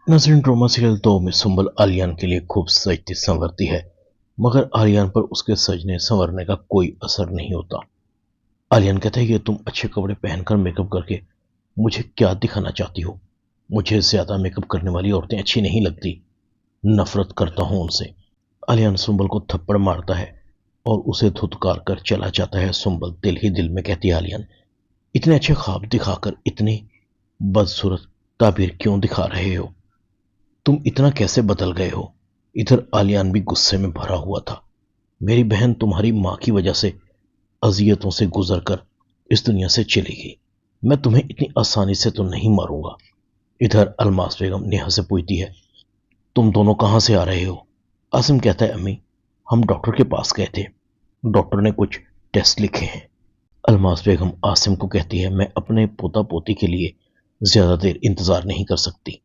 नाज़रीन, drama serial 2 में सुंबल आलियान के लिए खूब सजती संवरती है, मगर आलियान पर उसके सजने संवरने का कोई असर नहीं होता। आलियान कहता है कि तुम अच्छे कपड़े पहनकर मेकअप करके मुझे क्या दिखाना चाहती हो? मुझे ज्यादा मेकअप करने वाली औरतें अच्छी नहीं लगती, नफरत करता हूं उनसे। आलियान सुंबल को थप्पड़ मारता है और उसे धुतकार कर चला जाता है। सुंबल दिल ही दिल में कहती है, आलियान, इतने अच्छे ख्वाब दिखाकर इतनी बदसूरत ताबीर क्यों दिखा रहे हो? तुम इतना कैसे बदल गए हो? इधर आलियान भी गुस्से में भरा हुआ था। मेरी बहन तुम्हारी माँ की वजह से अजियतों से गुजर कर इस दुनिया से चली गई। मैं तुम्हें इतनी आसानी से तो नहीं मारूंगा। इधर अलमास बेगम नेहा से पूछती है, तुम दोनों कहाँ से आ रहे हो? आसिम कहता है, अम्मी, हम डॉक्टर के पास गए थे, डॉक्टर ने कुछ टेस्ट लिखे हैं। अलमास बेगम आसिम को कहती है, मैं अपने पोता पोती के लिए ज्यादा देर इंतजार नहीं कर सकती।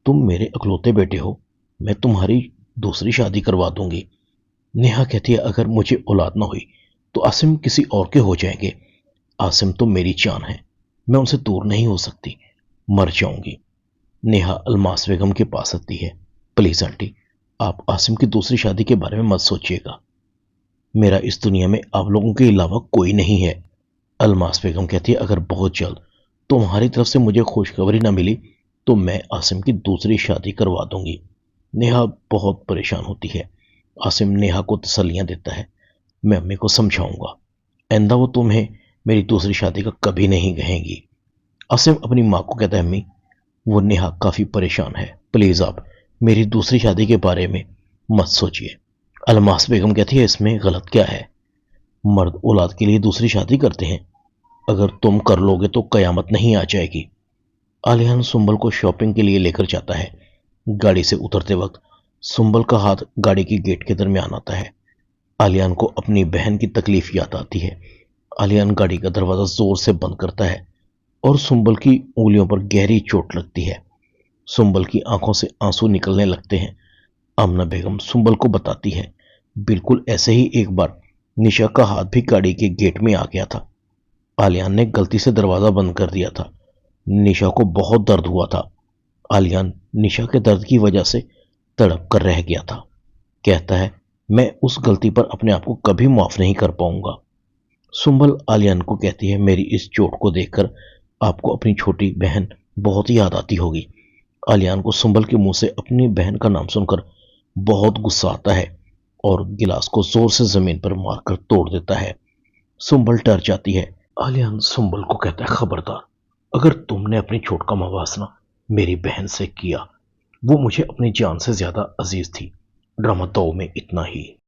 तुम मेरे अकलौते बेटे हो, मैं तुम्हारी दूसरी शादी करवा दूंगी। नेहा कहती है, अगर मुझे औलाद ना हुई तो आसिम किसी और के हो जाएंगे। आसिम तो मेरी जान है, मैं उनसे दूर नहीं हो सकती, मर जाऊंगी। नेहा अलमास बेगम के पास आती है, प्लीज आंटी, आप आसिम की दूसरी शादी के बारे में मत सोचिएगा। मेरा इस दुनिया में आप लोगों के अलावा कोई नहीं है। अलमास बेगम कहती है, अगर बहुत जल्द तुम्हारी तरफ से मुझे खुशखबरी ना मिली तो मैं आसिम की दूसरी शादी करवा दूंगी। नेहा बहुत परेशान होती है। आसिम नेहा को तसल्लियां देता है, मैं अम्मी को समझाऊंगा, आइंदा वो तुम्हें मेरी दूसरी शादी का कभी नहीं कहेंगी। आसिम अपनी माँ को कहता है, अम्मी, वो नेहा काफी परेशान है, प्लीज आप मेरी दूसरी शादी के बारे में मत सोचिए। अलमास बेगम कहती है, इसमें गलत क्या है? मर्द औलाद के लिए दूसरी शादी करते हैं, अगर तुम कर लोगे तो कयामत नहीं आ जाएगी। आलियान सुंबल को शॉपिंग के लिए लेकर जाता है। गाड़ी से उतरते वक्त सुंबल का हाथ गाड़ी की गेट के दरमियान आता है। आलियान को अपनी बहन की तकलीफ याद आती है। आलियान गाड़ी का दरवाजा जोर से बंद करता है और सुंबल की उंगलियों पर गहरी चोट लगती है। सुंबल की आंखों से आंसू निकलने लगते हैं। आमना बेगम सुंबल को बताती है, बिल्कुल ऐसे ही एक बार निशा का हाथ भी गाड़ी के गेट में आ गया था। आलियान ने गलती से दरवाजा बंद कर दिया था। निशा को बहुत दर्द हुआ था। आलियान निशा के दर्द की वजह से तड़प कर रह गया था। कहता है, मैं उस गलती पर अपने आप को कभी माफ नहीं कर पाऊंगा। सुंबल आलियान को कहती है, मेरी इस चोट को देखकर आपको अपनी छोटी बहन बहुत याद आती होगी। आलियान को सुंबल के मुंह से अपनी बहन का नाम सुनकर बहुत गुस्सा आता है और गिलास को जोर से जमीन पर मारकर तोड़ देता है। सुंबल डर जाती है। आलियान सुंबल को कहता है, खबरदार, अगर तुमने अपनी चोट का मवासना मेरी बहन से किया, वो मुझे अपनी जान से ज्यादा अजीज थी। ड्रामा 2 में इतना ही।